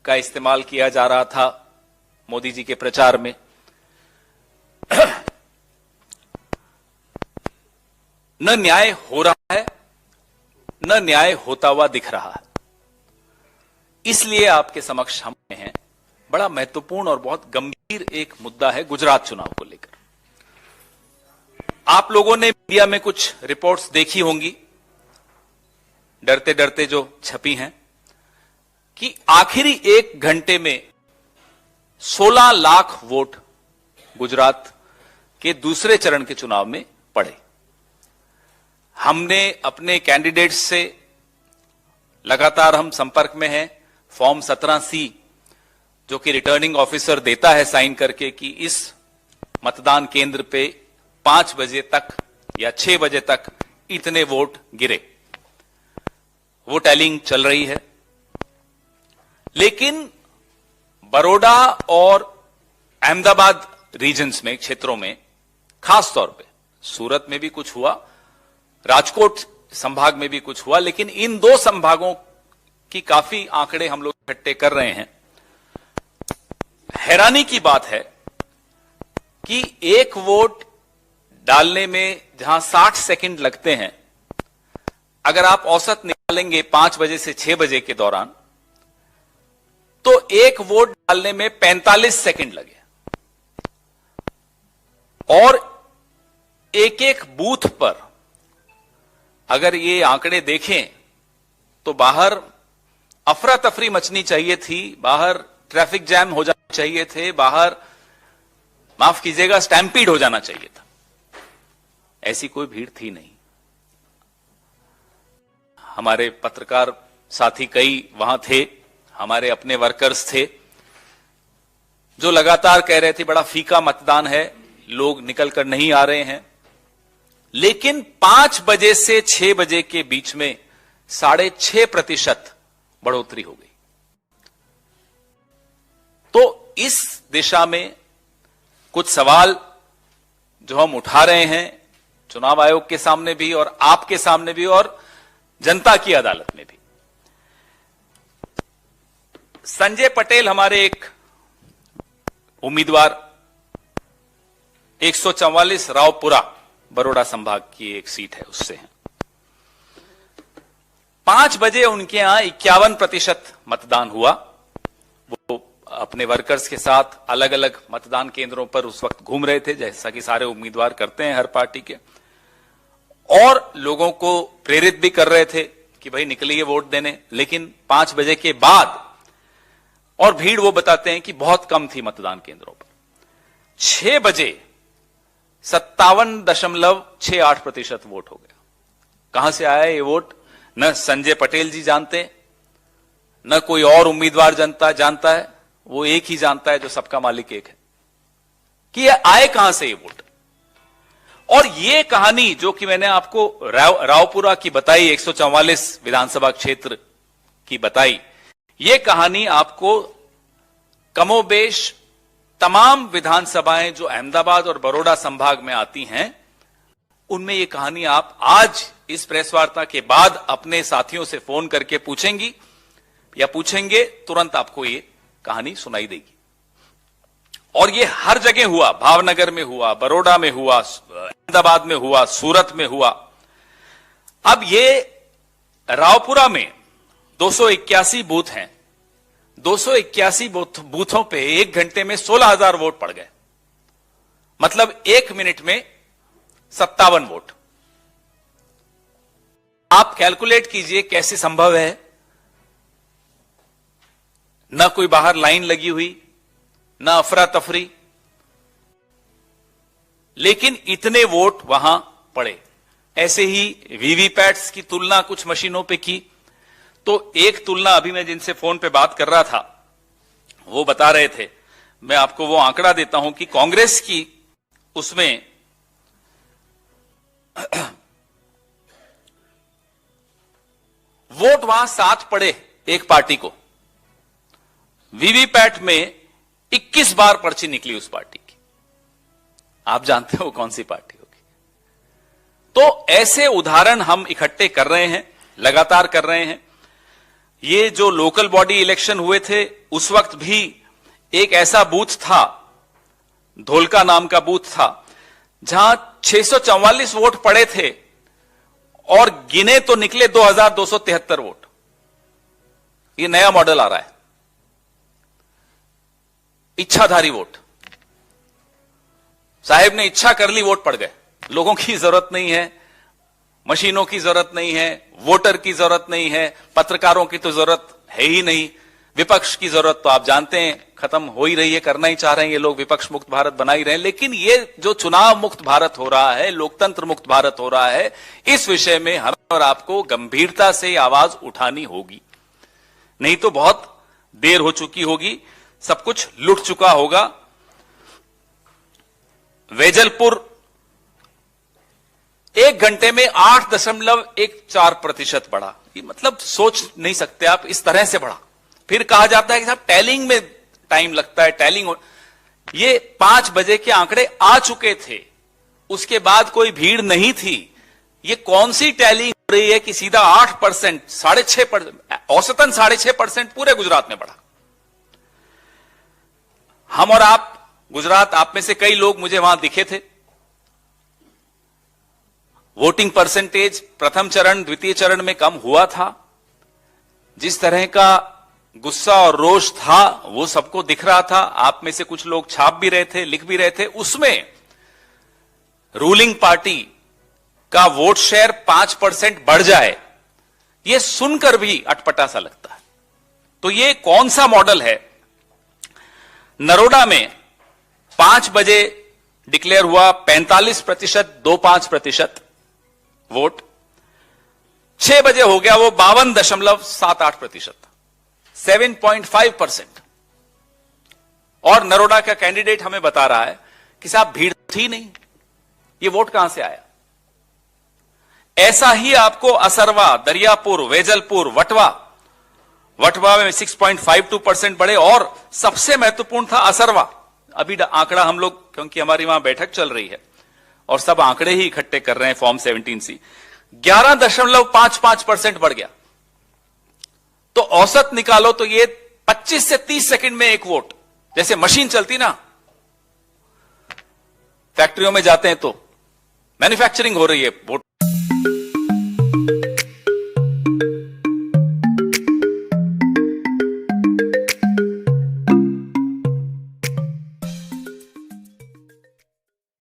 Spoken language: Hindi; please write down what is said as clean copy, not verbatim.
का इस्तेमाल किया जा रहा था मोदी जी के प्रचार में। न न्याय हो रहा है, न न्याय होता हुआ दिख रहा है। इसलिए आपके समक्ष हम हैं, बड़ा महत्वपूर्ण और बहुत गंभीर एक मुद्दा है गुजरात चुनाव को लेकर। आप लोगों ने मीडिया में कुछ रिपोर्ट्स देखी होंगी, डरते डरते जो छपी हैं, कि आखिरी 1 घंटे में 16 लाख वोट गुजरात के दूसरे चरण के चुनाव में पड़े। हमने अपने कैंडिडेट्स से लगातार हम संपर्क में हैं। फॉर्म 17C जो कि रिटर्निंग ऑफिसर देता है साइन करके कि इस मतदान केंद्र पे 5 बजे तक या 6 बजे तक इतने वोट गिरे, वो टैलिंग चल रही है। लेकिन बड़ौदा और अहमदाबाद रीजन्स में, क्षेत्रों में, खास तौर पे सूरत में भी कुछ हुआ, राजकोट संभाग में भी कुछ हुआ, लेकिन इन 2 संभागों की काफी आंकड़े हम लोग इकट्ठे कर रहे हैं। हैरानी की बात है कि 1 वोट डालने में जहां 60 सेकंड लगते हैं, अगर आप औसत निकालेंगे 5 बजे से 6 बजे के दौरान, तो 1 वोट डालने में 45 सेकंड लगे। और एक बूथ पर अगर ये आंकड़े देखें तो बाहर अफरा तफरी मचनी चाहिए थी, बाहर ट्रैफिक जैम हो जाना चाहिए थे, बाहर माफ कीजिएगा स्टैम्पीड हो जाना चाहिए था। ऐसी कोई भीड़ थी नहीं। हमारे पत्रकार साथी कई वहां थे, हमारे अपने वर्कर्स थे जो लगातार कह रहे थे बड़ा फीका मतदान है, लोग निकल कर नहीं आ रहे हैं। लेकिन 5 बजे से 6 बजे के बीच में 6.5% बढ़ोतरी हो गई। तो इस दिशा में कुछ सवाल जो हम उठा रहे हैं चुनाव आयोग के सामने भी और आपके सामने भी और जनता की अदालत में भी। संजय पटेल हमारे एक उम्मीदवार, 144 रावपुरा बड़ौदा संभाग की एक सीट है, उससे हैं। 5 बजे उनके यहां 51% मतदान हुआ। वो अपने वर्कर्स के साथ अलग अलग मतदान केंद्रों पर उस वक्त घूम रहे थे, जैसा कि सारे उम्मीदवार करते हैं हर पार्टी के, और लोगों को प्रेरित भी कर रहे थे कि भाई निकलिए वोट देने। लेकिन 5 बजे के बाद, और भीड़ वो बताते हैं कि बहुत कम थी मतदान केंद्रों पर, 6 बजे 57.68% वोट हो गया। कहां से आया ये वोट, न संजय पटेल जी जानते, न कोई और उम्मीदवार जानता है। वो एक ही जानता है, जो सबका मालिक एक है, कि ये आए कहां से ये वोट। और ये कहानी जो कि मैंने आपको रावपुरा की बताई, 144 विधानसभा क्षेत्र की बताई, ये कहानी आपको कमोबेश तमाम विधानसभाएं जो अहमदाबाद और बड़ौदा संभाग में आती हैं, उनमें ये कहानी आप आज इस प्रेस वार्ता के बाद अपने साथियों से फोन करके पूछेंगी या पूछेंगे, तुरंत आपको ये कहानी सुनाई देगी। और ये हर जगह हुआ, भावनगर में हुआ, बड़ौदा में हुआ, अहमदाबाद में हुआ, सूरत में हुआ। अब ये रावपुरा में 281 बूथ हैं, 281 बूथों पे 1 घंटे में 16,000 वोट पड़ गए। मतलब 1 मिनट में 57 वोट। आप कैलकुलेट कीजिए कैसे संभव है। न कोई बाहर लाइन लगी हुई, न अफरा तफरी, लेकिन इतने वोट वहां पड़े। ऐसे ही वीवीपैट्स की तुलना कुछ मशीनों पे की, तो एक तुलना अभी मैं जिनसे फोन पे बात कर रहा था वो बता रहे थे, मैं आपको वो आंकड़ा देता हूं कि कांग्रेस की उसमें वोट वहां 7 पड़े एक पार्टी को, वीवीपैट में 21 बार पर्ची निकली उस पार्टी की। आप जानते हो कौन सी पार्टी होगी। तो ऐसे उदाहरण हम इकट्ठे कर रहे हैं, लगातार कर रहे हैं। ये जो लोकल बॉडी इलेक्शन हुए थे उस वक्त भी एक ऐसा बूथ था, धोलका नाम का बूथ था, जहां 644 वोट पड़े थे और गिने तो निकले 2273 वोट। ये नया मॉडल आ रहा है, इच्छाधारी वोट। साहेब ने इच्छा कर ली, वोट पड़ गए। लोगों की जरूरत नहीं है, मशीनों की जरूरत नहीं है, वोटर की जरूरत नहीं है, पत्रकारों की तो जरूरत है ही नहीं, विपक्ष की जरूरत तो आप जानते हैं खत्म हो ही रही है, करना ही चाह रहे हैं ये लोग, विपक्ष मुक्त भारत बना ही रहे हैं। लेकिन ये जो चुनाव मुक्त भारत हो रहा है, लोकतंत्र मुक्त भारत हो रहा है, इस विषय में हम और आपको गंभीरता से आवाज उठानी होगी, नहीं तो बहुत देर हो चुकी होगी, सब कुछ लुट चुका होगा। वेजलपुर 1 घंटे में 8.14% बढ़ा। ये मतलब सोच नहीं सकते आप, इस तरह से बढ़ा। फिर कहा जाता है कि साहब टैलिंग में टाइम लगता है, टैलिंग। ये 5 बजे के आंकड़े आ चुके थे, उसके बाद कोई भीड़ नहीं थी। ये कौन सी टैलिंग हो रही है कि सीधा 8%, 6.5%, औसतन 6.5% पूरे गुजरात में बढ़ा। हम और आप, गुजरात, आप में से कई लोग मुझे वहां दिखे थे। वोटिंग परसेंटेज प्रथम चरण द्वितीय चरण में कम हुआ था। जिस तरह का गुस्सा और रोष था वो सबको दिख रहा था। आप में से कुछ लोग छाप भी रहे थे, लिख भी रहे थे। उसमें रूलिंग पार्टी का वोट शेयर 5% बढ़ जाए, यह सुनकर भी अटपटा सा लगता है। तो ये कौन सा मॉडल है? नरोडा में 5 बजे डिक्लेयर हुआ 45.25% वोट, 6 बजे हो गया वो 52.78%, 7.5%। और नरोडा का कैंडिडेट हमें बता रहा है कि साहब भीड़ थी नहीं, ये वोट कहां से आया? ऐसा ही आपको असरवा, दरियापुर, वेजलपुर, वटवा में 6.52% बढ़े। और सबसे महत्वपूर्ण था असरवा। अभी आंकड़ा हम लोग, क्योंकि हमारी वहां बैठक चल रही है और सब आंकड़े ही इकट्ठे कर रहे हैं फॉर्म 17 सी, 11.55% बढ़ गया। तो औसत निकालो तो ये 25 से 30 सेकंड में एक वोट, जैसे मशीन चलती ना, फैक्ट्रियों में जाते हैं तो मैन्युफैक्चरिंग हो रही है वोट